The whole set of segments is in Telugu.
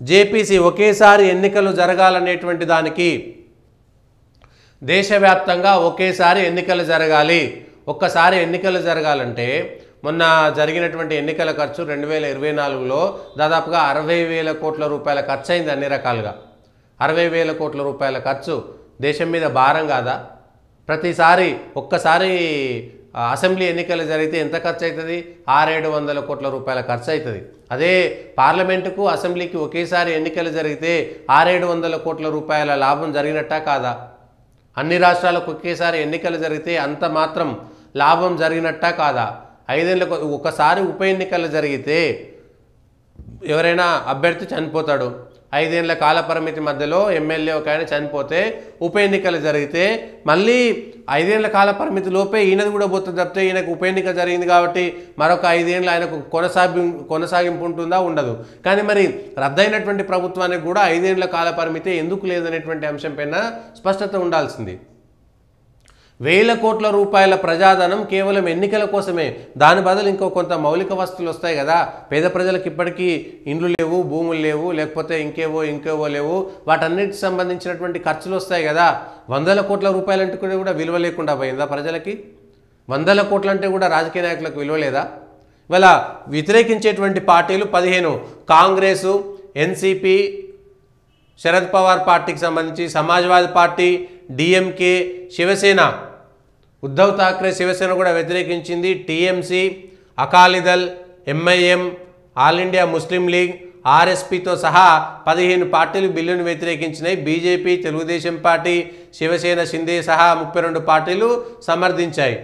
జేపీసీ ఒకేసారి ఎన్నికలు జరగాలనేటువంటి దానికి దేశవ్యాప్తంగా ఒకేసారి ఎన్నికలు జరగాలి. ఒక్కసారి ఎన్నికలు జరగాలంటే మొన్న జరిగినటువంటి ఎన్నికల ఖర్చు 2024లో దాదాపుగా 60,000 కోట్ల రూపాయల ఖర్చు అయింది. అన్ని రకాలుగా 60,000 కోట్ల రూపాయల ఖర్చు దేశం మీద భారం కాదా? ప్రతిసారి ఒక్కసారి అసెంబ్లీ ఎన్నికలు జరిగితే ఎంత ఖర్చు అవుతుంది? 600-700 కోట్ల రూపాయల ఖర్చు అవుతుంది. అదే పార్లమెంటుకు అసెంబ్లీకి ఒకేసారి ఎన్నికలు జరిగితే 600-700 కోట్ల రూపాయల లాభం జరిగినట్టా కాదా? అన్ని రాష్ట్రాలకు ఒకేసారి ఎన్నికలు జరిగితే అంత మాత్రం లాభం జరిగినట్టా కాదా? 5 ఏళ్ళకు ఒకసారి ఉప ఎన్నికలు జరిగితే ఎవరైనా అభ్యర్థి చనిపోతాడు, 5 ఏళ్ల కాల పరిమితి మధ్యలో ఎమ్మెల్యే ఒక ఆయన చనిపోతే ఉప ఎన్నికలు జరిగితే మళ్ళీ 5 ఏళ్ల కాల పరిమితి లోపే ఈయనది కూడా పోతుంది తప్పితే ఈయనకు ఉప ఎన్నిక జరిగింది కాబట్టి మరొక 5 ఏళ్ళు ఆయనకు కొనసాగింపు ఉంటుందా? ఉండదు. కానీ మరి రద్దయినటువంటి ప్రభుత్వానికి కూడా 5 ఏళ్ల కాల పరిమితి ఎందుకు లేదనేటువంటి అంశం పైన స్పష్టత ఉండాల్సింది. 1,000 కోట్ల రూపాయల ప్రజాధనం కేవలం ఎన్నికల కోసమే. దాని బదులు ఇంకో కొంత మౌలిక వస్తువులు వస్తాయి కదా. పేద ప్రజలకు ఇప్పటికీ ఇండ్లు లేవు, భూములు లేవు, లేకపోతే ఇంకేవో లేవు. వాటన్నిటికి సంబంధించినటువంటి ఖర్చులు వస్తాయి కదా. 100 కోట్ల రూపాయలు అంటే కూడా విలువ లేకుండా పోయిందా ప్రజలకి? 100 కోట్లు అంటే కూడా రాజకీయ నాయకులకు విలువ లేదా? ఇవాళ వ్యతిరేకించేటువంటి పార్టీలు 15, కాంగ్రెసు, ఎన్సీపీ, శరద్ పవార్ పార్టీకి సంబంధించి సమాజ్వాదీ పార్టీ, డిఎంకే, శివసేన, ఉద్ధవ్ ఠాక్రే శివసేన కూడా వ్యతిరేకించింది. TMC, Akali Dal, MIM, All India Muslim League, ఆర్ఎస్పీతో సహా 15 పార్టీలు బిల్లును వ్యతిరేకించినాయి. బీజేపీ, తెలుగుదేశం పార్టీ, శివసేన, షిందే సహా 32 పార్టీలు సమర్థించాయి.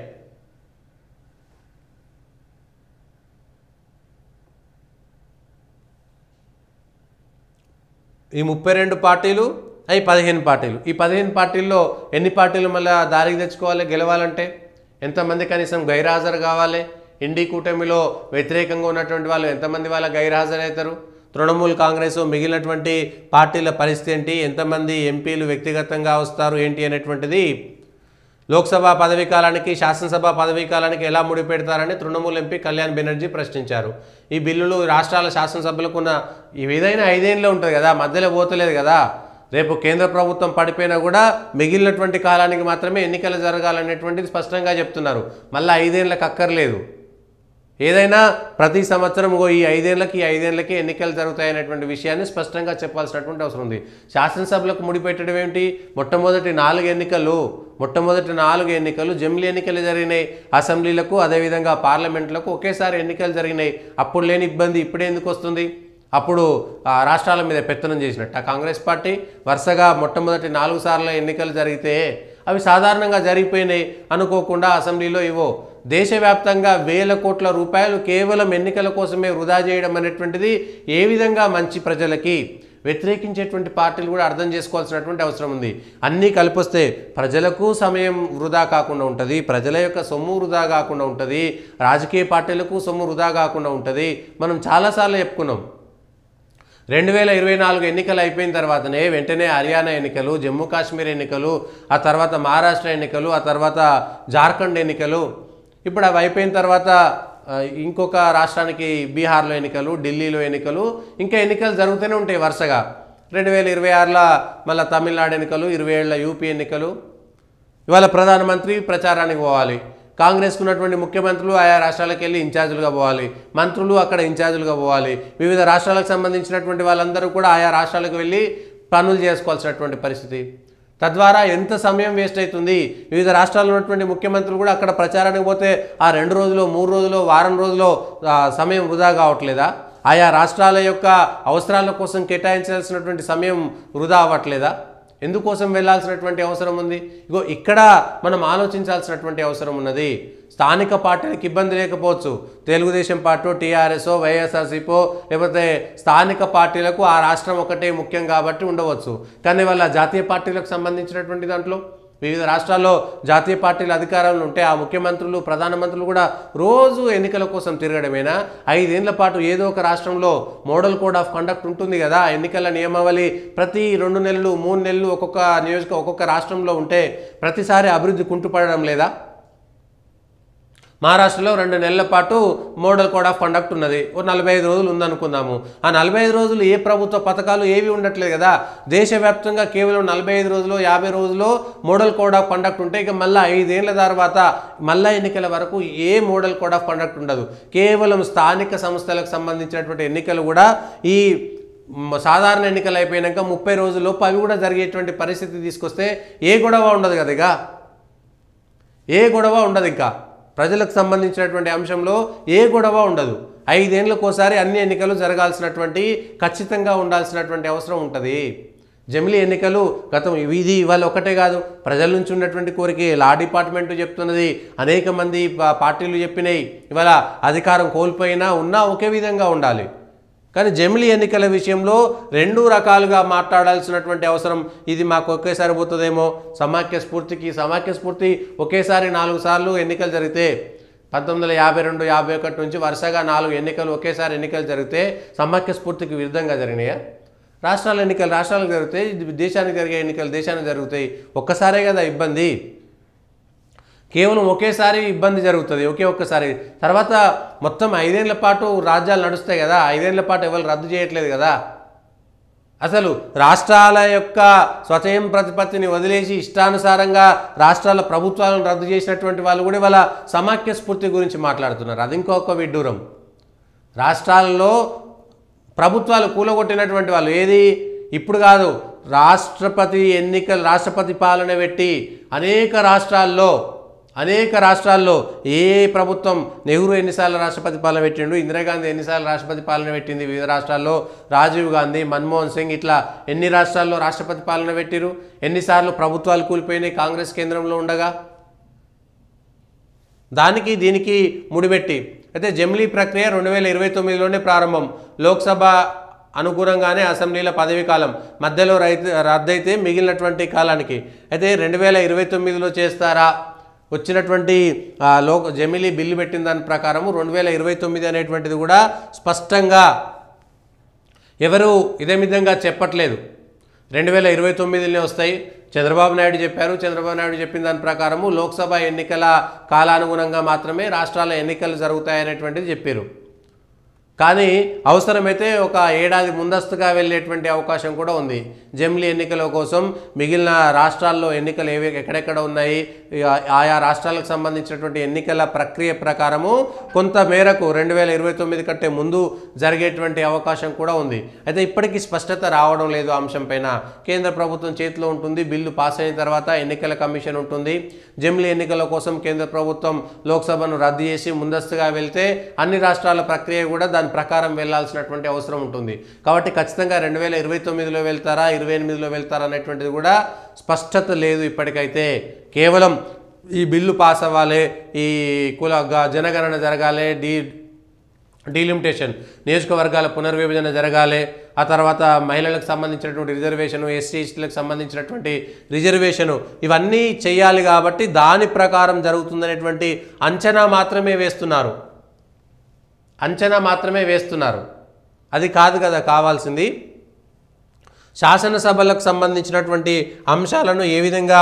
ఈ 32 పార్టీలు అవి 15 పార్టీలు. ఈ 15 పార్టీల్లో ఎన్ని పార్టీలు మళ్ళీ దారికి తెచ్చుకోవాలి గెలవాలంటే? ఎంతమంది కనీసం గైర్హాజరు కావాలి? ఇండి కూటమిలో వ్యతిరేకంగా ఉన్నటువంటి వాళ్ళు ఎంతమంది వాళ్ళ గైర్హాజరవుతారు? తృణమూల్ కాంగ్రెస్ మిగిలినటువంటి పార్టీల పరిస్థితి ఏంటి? ఎంతమంది ఎంపీలు వ్యక్తిగతంగా వస్తారు ఏంటి అనేటువంటిది లోక్సభ పదవీ కాలానికి, శాసనసభ పదవీ కాలానికి ఎలా ముడిపెడతారని తృణమూల్ ఎంపీ కళ్యాణ్ బెనర్జీ ప్రశ్నించారు. ఈ బిల్లులు రాష్ట్రాల శాసనసభలకు ఉన్న ఏదైనా 5 ఏళ్ళలో ఉంటుంది కదా, మధ్యలో పోతలేదు కదా. రేపు కేంద్ర ప్రభుత్వం పడిపోయినా కూడా మిగిలినటువంటి కాలానికి మాత్రమే ఎన్నికలు జరగాలనేటువంటిది స్పష్టంగా చెప్తున్నారు. మళ్ళీ 5 ఏళ్ళకి అక్కర్లేదు. ఏదైనా ప్రతి సంవత్సరం ఈ 5 ఏళ్ళకి ఎన్నికలు జరుగుతాయనేటువంటి విషయాన్ని స్పష్టంగా చెప్పాల్సినటువంటి అవసరం ఉంది. శాసనసభలకు ముడిపెట్టడం ఏమిటి? మొట్టమొదటి 4 ఎన్నికలు జమిలీ ఎన్నికలు జరిగినాయి. అసెంబ్లీలకు అదేవిధంగా పార్లమెంట్లకు ఒకేసారి ఎన్నికలు జరిగినాయి. అప్పుడు లేని ఇబ్బంది ఇప్పుడే ఎందుకు వస్తుంది? అప్పుడు రాష్ట్రాల మీద పెత్తనం చేసినట్టు కాంగ్రెస్ పార్టీ వరుసగా మొట్టమొదటి 4 సార్లు ఎన్నికలు జరిగితే అవి సాధారణంగా జరిగిపోయినాయి అనుకోకుండా అసెంబ్లీలో ఇవో దేశవ్యాప్తంగా 1,000 కోట్ల రూపాయలు కేవలం ఎన్నికల కోసమే వృధా చేయడం అనేటువంటిది ఏ విధంగా మంచి ప్రజలకి? వ్యతిరేకించేటువంటి పార్టీలు కూడా అర్థం చేసుకోవాల్సినటువంటి అవసరం ఉంది. అన్నీ కలిపొస్తే ప్రజలకు సమయం వృధా కాకుండా ఉంటుంది, ప్రజల యొక్క సొమ్ము వృధా కాకుండా ఉంటుంది, రాజకీయ పార్టీలకు సొమ్ము వృధా కాకుండా ఉంటుంది. మనం చాలాసార్లు చెప్పుకున్నాం. 2024 ఎన్నికలు అయిపోయిన తర్వాతనే వెంటనే హర్యానా ఎన్నికలు, జమ్మూ కాశ్మీర్ ఎన్నికలు, ఆ తర్వాత మహారాష్ట్ర ఎన్నికలు, ఆ తర్వాత జార్ఖండ్ ఎన్నికలు. ఇప్పుడు అవి అయిపోయిన తర్వాత ఇంకొక రాష్ట్రానికి బీహార్లో ఎన్నికలు, ఢిల్లీలో ఎన్నికలు, ఇంకా ఎన్నికలు జరుగుతూనే ఉంటాయి వరుసగా. 2026లో మళ్ళీ తమిళనాడు ఎన్నికలు, 27 యూపీ ఎన్నికలు. ఇవాళ ప్రధానమంత్రి ప్రచారానికి పోవాలి. కాంగ్రెస్కు ఉన్నటువంటి ముఖ్యమంత్రులు ఆయా రాష్ట్రాలకు వెళ్ళి ఇన్ఛార్జీలుగా పోవాలి, మంత్రులు అక్కడ ఇన్ఛార్జీలుగా పోవాలి. వివిధ రాష్ట్రాలకు సంబంధించినటువంటి వాళ్ళందరూ కూడా ఆయా రాష్ట్రాలకు వెళ్ళి పనులు చేసుకోవాల్సినటువంటి పరిస్థితి. తద్వారా ఎంత సమయం వేస్ట్ అవుతుంది. వివిధ రాష్ట్రాల్లో ఉన్నటువంటి ముఖ్యమంత్రులు కూడా అక్కడ ప్రచారానికి పోతే ఆ 2 రోజులు, 3 రోజులు, వారం రోజులు సమయం వృధా కావట్లేదా? ఆయా రాష్ట్రాల యొక్క అవసరాల కోసం కేటాయించాల్సినటువంటి సమయం వృధా అవ్వట్లేదా? ఎందుకోసం వెళ్ళాల్సినటువంటి అవసరం ఉంది? ఇగో ఇక్కడ మనం ఆలోచించాల్సినటువంటి అవసరం ఉన్నది. స్థానిక పార్టీలకు ఇబ్బంది లేకపోవచ్చు, తెలుగుదేశం పార్టీ, టీఆర్ఎస్, వైఎస్ఆర్సీపీ, లేకపోతే స్థానిక పార్టీలకు ఆ రాష్ట్రం ఒకటే ముఖ్యం కాబట్టి ఉండవచ్చు. కానీ వాళ్ళ జాతీయ పార్టీలకు సంబంధించినటువంటి దాంట్లో వివిధ రాష్ట్రాల్లో జాతీయ పార్టీల అధికారంలో ఉంటే ఆ ముఖ్యమంత్రులు, ప్రధానమంత్రులు కూడా రోజు ఎన్నికల కోసం తిరగడమేనా? 5 ఏళ్ల పాటు ఏదో ఒక రాష్ట్రంలో మోడల్ కోడ్ ఆఫ్ కండక్ట్ ఉంటుంది కదా, ఎన్నికల నియమావళి ప్రతి 2 నెలలు, 3 నెలలు ఒక్కొక్క రాష్ట్రంలో ఉంటే ప్రతిసారి అభివృద్ధి కుంటుపడడం లేదా? మహారాష్ట్రలో 2 నెలల పాటు మోడల్ కోడ్ ఆఫ్ కండక్ట్ ఉన్నది, ఓ 45 రోజులు ఉందనుకుందాము. ఆ 45 రోజులు ఏ ప్రభుత్వ పథకాలు ఏవి ఉండట్లేదు కదా. దేశవ్యాప్తంగా కేవలం 45 రోజులు 50 రోజులు మోడల్ కోడ్ ఆఫ్ కండక్ట్ ఉంటే ఇక మళ్ళీ 5 ఏళ్ల తర్వాత మళ్ళీ ఎన్నికల వరకు ఏ మోడల్ కోడ్ ఆఫ్ కండక్ట్ ఉండదు. కేవలం స్థానిక సంస్థలకు సంబంధించినటువంటి ఎన్నికలు కూడా ఈ సాధారణ ఎన్నికలు అయిపోయాక 30 రోజుల్లోపు అవి కూడా జరిగేటువంటి పరిస్థితి తీసుకొస్తే ఏ గొడవ ఉండదు కదా. ఇక ఏ గొడవ ఉండదు. ఇంకా ప్రజలకు సంబంధించినటువంటి అంశంలో ఏ గొడవ ఉండదు. 5 ఏళ్లకోసారి అన్ని ఎన్నికలు జరగాల్సినటువంటి ఖచ్చితంగా ఉండాల్సినటువంటి అవసరం ఉంటుంది. జమిలీ ఎన్నికలు గతం ఇది ఇవాళ ఒకటే కాదు, ప్రజల నుంచి ఉన్నటువంటి కోరిక లా డిపార్ట్మెంట్ చెప్తున్నది, అనేక మంది పార్టీలు చెప్పినాయి. ఇవాళ అధికారం కోల్పోయినా ఉన్నా ఒకే విధంగా ఉండాలి. కానీ జమిలీ ఎన్నికల విషయంలో 2 రకాలుగా మాట్లాడాల్సినటువంటి అవసరం, ఇది మాకు ఒకేసారి పోతుందేమో. సమాఖ్య స్ఫూర్తి ఒకేసారి 4 సార్లు ఎన్నికలు జరిగితే 1952, 51 నుంచి వరుసగా 4 ఎన్నికలు ఒకేసారి ఎన్నికలు జరిగితే సమాఖ్య స్ఫూర్తికి విరుద్ధంగా జరిగినాయా? రాష్ట్రాల ఎన్నికలు రాష్ట్రాలకు జరుగుతాయి, దేశానికి జరిగే ఎన్నికలు దేశానికి జరుగుతాయి. ఒక్కసారే కదా ఇబ్బంది, కేవలం ఒకేసారి ఇబ్బంది జరుగుతుంది, ఒక్కసారి. తర్వాత మొత్తం 5 ఏళ్ల పాటు రాజ్యాలు నడుస్తాయి కదా, 5 ఏళ్ల పాటు ఎవరు రద్దు చేయట్లేదు కదా. అసలు రాష్ట్రాల యొక్క స్వయం ప్రతిపత్తిని వదిలేసి ఇష్టానుసారంగా రాష్ట్రాల ప్రభుత్వాలను రద్దు చేసినటువంటి వాళ్ళు కూడా వాళ్ళ సమాఖ్య స్ఫూర్తి గురించి మాట్లాడుతున్నారు. అది ఇంకొక విడ్డూరం. రాష్ట్రాలలో ప్రభుత్వాలు కూలగొట్టినటువంటి వాళ్ళు ఏది ఇప్పుడు కాదు, రాష్ట్రపతి పాలన పెట్టి అనేక రాష్ట్రాల్లో ఏ ప్రభుత్వం, నెహ్రూ ఎన్నిసార్లు రాష్ట్రపతి పాలన పెట్టిండు, ఇందిరాగాంధీ ఎన్నిసార్లు రాష్ట్రపతి పాలన పెట్టింది వివిధ రాష్ట్రాల్లో, రాజీవ్ గాంధీ, మన్మోహన్ సింగ్, ఇట్లా ఎన్ని రాష్ట్రాల్లో రాష్ట్రపతి పాలన పెట్టిరు, ఎన్నిసార్లు ప్రభుత్వాలు కూలిపోయినాయి కాంగ్రెస్ కేంద్రంలో ఉండగా. దానికి దీనికి ముడిపెట్టి అయితే జమిలీ ప్రక్రియ 2029లోనే ప్రారంభం. లోక్సభ అనుగుణంగానే అసెంబ్లీల పదవీ కాలం మధ్యలో రద్దయితే మిగిలినటువంటి కాలానికి అయితే 2029లో చేస్తారా? వచ్చినటువంటి జమిలీ బిల్లు పెట్టిన దాని ప్రకారము 2029 అనేటువంటిది కూడా స్పష్టంగా ఎవరు ఇదే విధంగా చెప్పట్లేదు. 2029లోనే వస్తాయి. చంద్రబాబు నాయుడు చెప్పారు. చంద్రబాబు నాయుడు చెప్పిన దాని ప్రకారము లోక్సభ ఎన్నికల కాలానుగుణంగా మాత్రమే రాష్ట్రాల ఎన్నికలు జరుగుతాయనేటువంటిది చెప్పారు. కానీ అవసరమైతే ఒక ఏడాది ముందస్తుగా వెళ్ళేటువంటి అవకాశం కూడా ఉంది. జమిలీ ఎన్నికల కోసం మిగిలిన రాష్ట్రాల్లో ఎన్నికలు ఎక్కడెక్కడ ఉన్నాయి, ఆయా రాష్ట్రాలకు సంబంధించినటువంటి ఎన్నికల ప్రక్రియ ప్రకారము కొంత మేరకు 2029 కంటే ముందు జరిగేటువంటి అవకాశం కూడా ఉంది. అయితే ఇప్పటికీ స్పష్టత రావడం లేదు అంశం పైన. కేంద్ర ప్రభుత్వం చేతిలో ఉంటుంది, బిల్లు పాస్ అయిన తర్వాత ఎన్నికల కమిషన్ ఉంటుంది. జమిలీ ఎన్నికల కోసం కేంద్ర ప్రభుత్వం లోక్సభను రద్దు చేసి ముందస్తుగా వెళ్తే అన్ని రాష్ట్రాల ప్రక్రియ కూడా దాని ప్రకారం వెళ్లాల్సినటువంటి అవసరం ఉంటుంది. కాబట్టి ఖచ్చితంగా 2029లో వెళ్తారా, 28లో వెళ్తారా అనేటువంటిది కూడా స్పష్టత లేదు ఇప్పటికైతే. కేవలం ఈ బిల్లు పాస్ అవ్వాలి, ఈ జనగణన జరగాలి, డీలిమిటేషన్ నియోజకవర్గాల పునర్విభజన జరగాలి, ఆ తర్వాత మహిళలకు సంబంధించినటువంటి రిజర్వేషను, ఎస్సీలకు సంబంధించినటువంటి రిజర్వేషను, ఇవన్నీ చేయాలి. కాబట్టి దాని ప్రకారం జరుగుతుందనేటువంటి అంచనా మాత్రమే వేస్తున్నారు. అది కాదు కదా కావాల్సింది. శాసనసభలకు సంబంధించినటువంటి అంశాలను ఏ విధంగా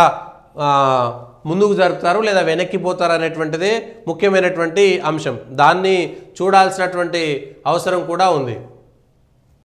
ముందుకు జరుపుతారు లేదా వెనక్కిపోతారు అనేటువంటిదే ముఖ్యమైనటువంటి అంశం. దాన్ని చూడాల్సినటువంటి అవసరం కూడా ఉంది.